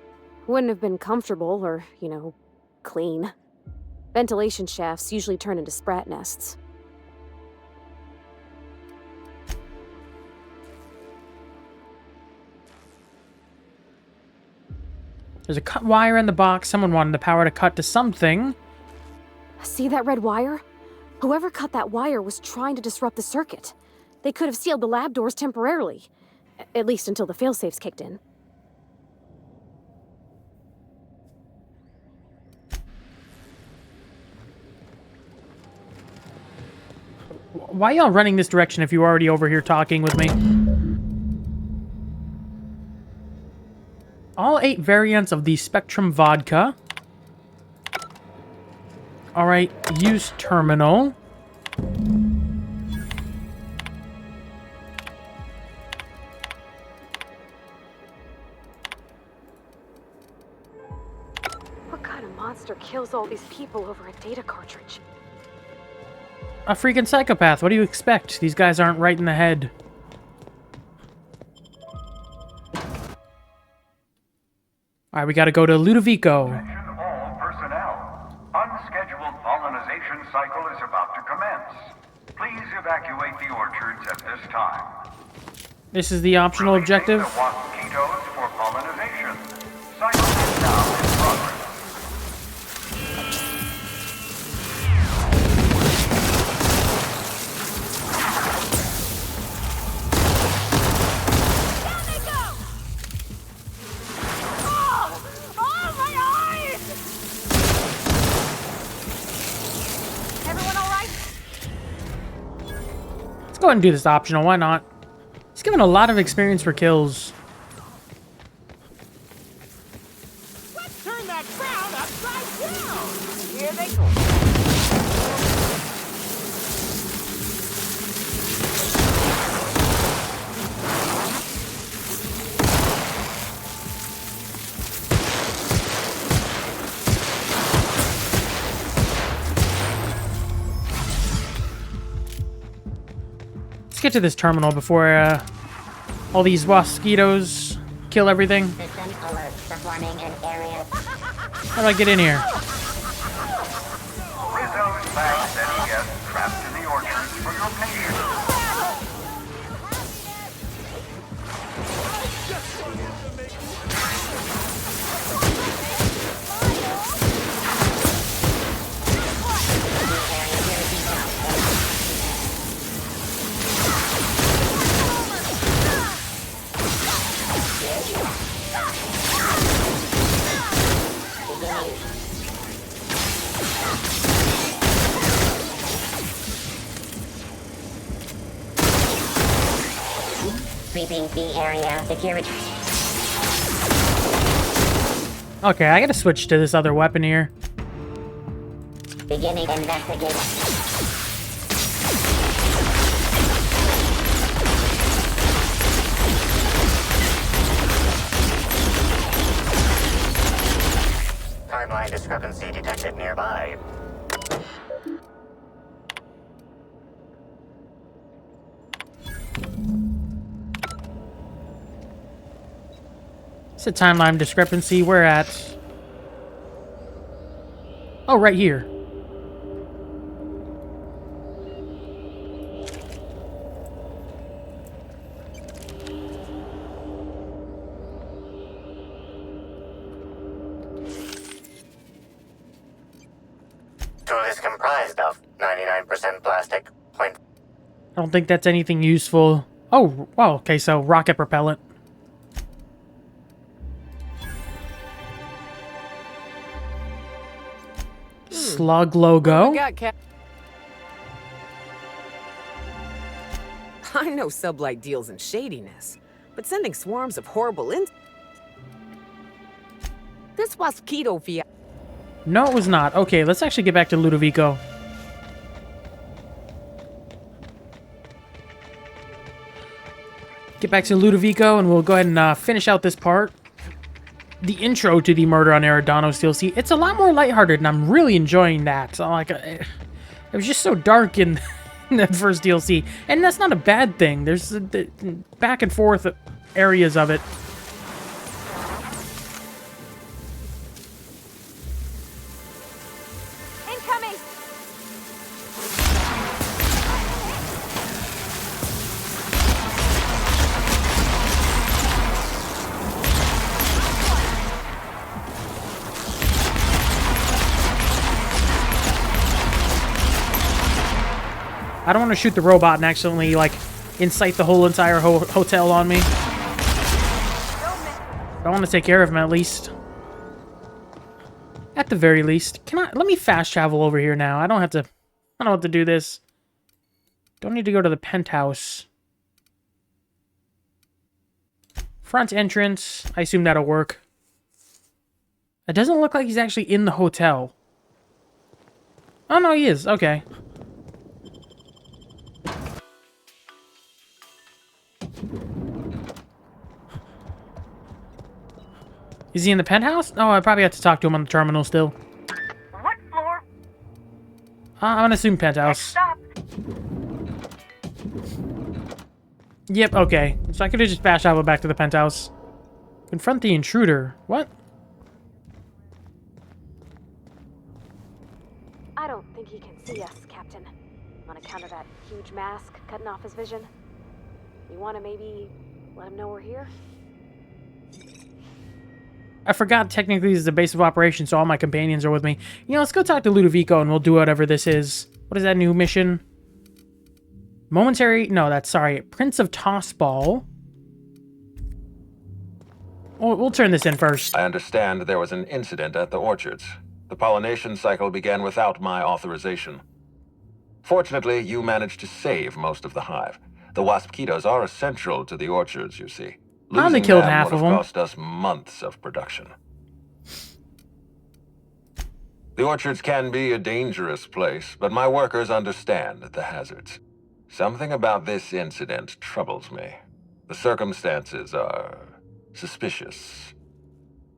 Wouldn't have been comfortable or, you know, clean. Ventilation shafts usually turn into sprat nests. There's a cut wire in the box. Someone wanted the power to cut to something. See that red wire? Whoever cut that wire was trying to disrupt the circuit. They could have sealed the lab doors temporarily. At least until the failsafes kicked in. Why y'all running this direction if you were already over here talking with me? All 8 variants of the Spectrum vodka. Alright, use terminal. What kind of monster kills all these people over a data cartridge? A freaking psychopath. What do you expect? These guys aren't right in the head. Alright, we gotta go to Ludovico. Attention all personnel. Unscheduled pollinization cycle is about to commence. Please evacuate the orchards at this time. This is the optional objective. The mosquitoes for pollinization. Cycle is now in progress. Let's go ahead and do this optional. Why not? He's given a lot of experience for kills. Let's turn that frown upside down! Here they go. Let's get to this terminal before all these mosquitoes kill everything. System alert. Performing an area. How do I get in here? Rizzo's thanks any guests trapped in the orchards for your patience. Sweeping the area. Security. Okay, I gotta switch to this other weapon here. Beginning investigation. Timeline discrepancy detected nearby. It's a timeline discrepancy. We're at... Oh, right here. Tool is comprised of 99% plastic, I don't think that's anything useful. Oh, well, okay, so rocket propellant. Slug logo. I know sublight deals in shadiness, but sending swarms of horrible This was keto via. No, it was not. Okay, let's actually get back to Ludovico. Get back to Ludovico, and we'll go ahead and finish out this part. The intro to the Murder on Eridanos DLC. It's a lot more lighthearted, and I'm really enjoying that. So, like, it was just so dark in the first DLC, and that's not a bad thing. There's the back and forth areas of it. Incoming! I don't want to shoot the robot and accidentally, like, incite the whole entire hotel on me. I want to take care of him, at least. At the very least. Let me fast travel over here now. I don't have to do this. Don't need to go to the penthouse. Front entrance. I assume that'll work. It doesn't look like he's actually in the hotel. Oh, no, he is. Okay. Is he in the penthouse? Oh, I probably have to talk to him on the terminal still. What floor? I'm gonna assume penthouse. Stop. Yep, okay. So I could have just fast traveled back to the penthouse. Confront the intruder. What? I don't think he can see us, Captain. On account of that huge mask cutting off his vision. You want to maybe let him know we're here? I forgot technically this is the base of operations, so all my companions are with me. You know, let's go talk to Ludovico and we'll do whatever this is. What is that new mission? Momentary... No, that's... Sorry. Prince of Tossball. We'll turn this in first. I understand there was an incident at the orchards. The pollination cycle began without my authorization. Fortunately, you managed to save most of the hive. The Waspitos are essential to the orchards, you see. I only Losing killed them half would of have them. cost us months of production. The orchards can be a dangerous place, but my workers understand the hazards. Something about this incident troubles me. The circumstances are suspicious.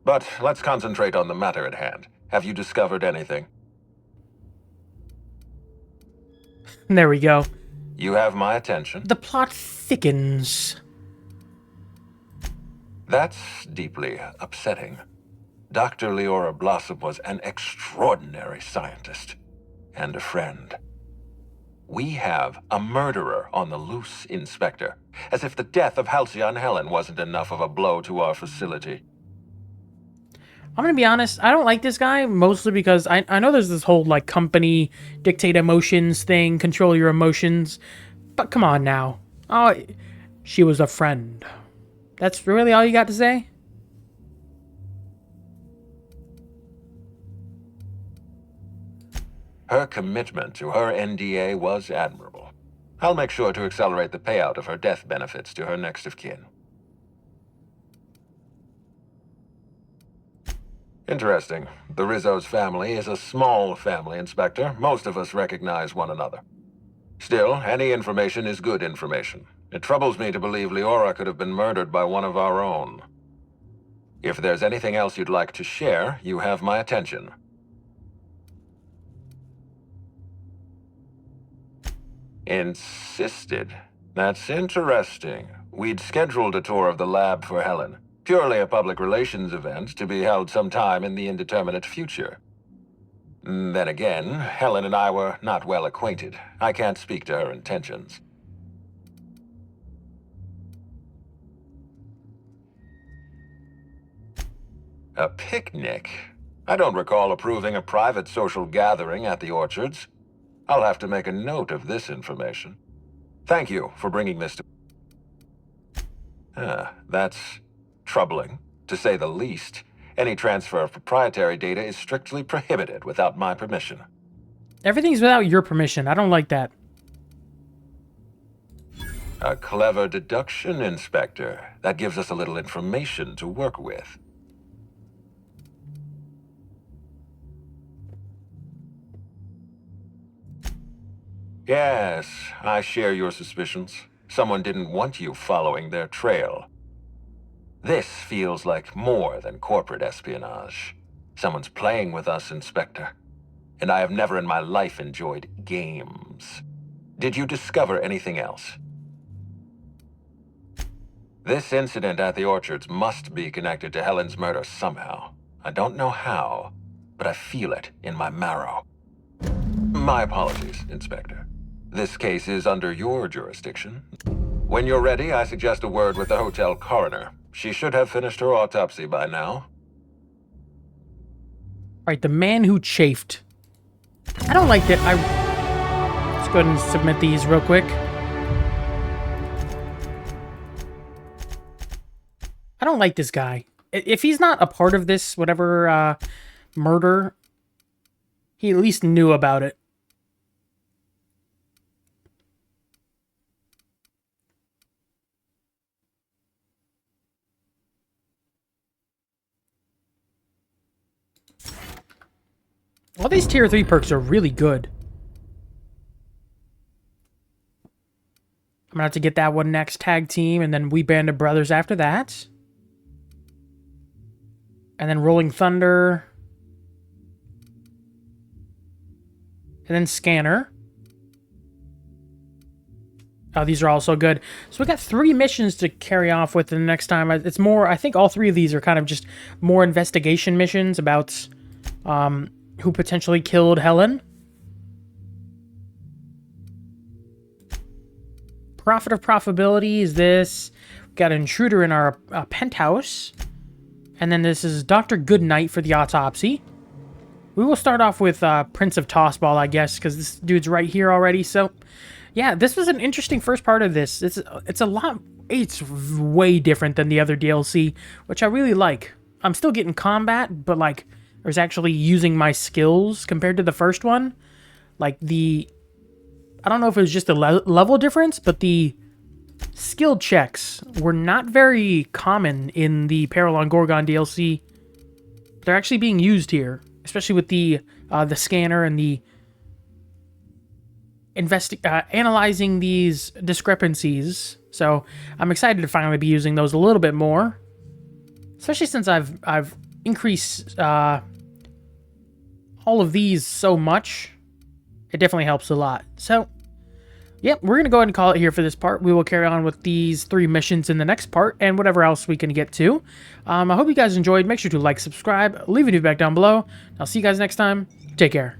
But let's concentrate on the matter at hand. Have you discovered anything? There we go. You have my attention. The plot thickens. That's deeply upsetting. Dr. Leora Blossom was an extraordinary scientist and a friend. We have a murderer on the loose, Inspector, as if the death of Halcyon Helen wasn't enough of a blow to our facility. I'm gonna be honest, I don't like this guy, mostly because I know there's this whole, like, company dictate emotions thing, control your emotions, but come on now. Oh, she was a friend. That's really all you got to say? Her commitment to her NDA was admirable. I'll make sure to accelerate the payout of her death benefits to her next of kin. Interesting. The Rizzo's family is a small family, Inspector. Most of us recognize one another. Still, any information is good information. It troubles me to believe Leora could have been murdered by one of our own. If there's anything else you'd like to share, you have my attention. Insisted? That's interesting. We'd scheduled a tour of the lab for Helen. Purely a public relations event to be held sometime in the indeterminate future. Then again, Helen and I were not well acquainted. I can't speak to her intentions. A picnic? I don't recall approving a private social gathering at the orchards. I'll have to make a note of this information. Thank you for bringing this to... That's troubling, to say the least. Any transfer of proprietary data is strictly prohibited without my permission. Everything's without your permission. I don't like that. A clever deduction, Inspector. That gives us a little information to work with. Yes, I share your suspicions. Someone didn't want you following their trail. This feels like more than corporate espionage. Someone's playing with us, Inspector. And I have never in my life enjoyed games. Did you discover anything else? This incident at the orchards must be connected to Helen's murder somehow. I don't know how, but I feel it in my marrow. My apologies, Inspector. This case is under your jurisdiction. When you're ready, I suggest a word with the hotel coroner. She should have finished her autopsy by now. Alright, the man who chafed. I don't like that. Let's go ahead and submit these real quick. I don't like this guy. If he's not a part of this, whatever, murder, he at least knew about it. All these tier 3 perks are really good. I'm gonna have to get that one next. Tag team, and then we band of brothers after that. And then Rolling Thunder. And then Scanner. Oh, these are also good. So we got 3 missions to carry off with the next time. It's more, I think all 3 of these are kind of just more investigation missions about who potentially killed Helen. Profit of Profitability is this. We got an intruder in our penthouse. And then this is Dr. Goodnight for the autopsy. We will start off with Prince of Tossball, I guess, because this dude's right here already. So, yeah, this was an interesting first part of this. It's a lot... It's way different than the other DLC, which I really like. I'm still getting combat, but, like, there's actually using my skills compared to the first one. Like, I don't know if it was just a level difference, but the skill checks were not very common in the Paralon Gorgon DLC. They're actually being used here, especially with the scanner and the analyzing these discrepancies. So I'm excited to finally be using those a little bit more, especially since I've increased all of these so much. It definitely helps a lot. So, yep, we're going to go ahead and call it here for this part. We will carry on with these 3 missions in the next part and whatever else we can get to. I hope you guys enjoyed. Make sure to like, subscribe, leave a feedback down below. I'll see you guys next time. Take care.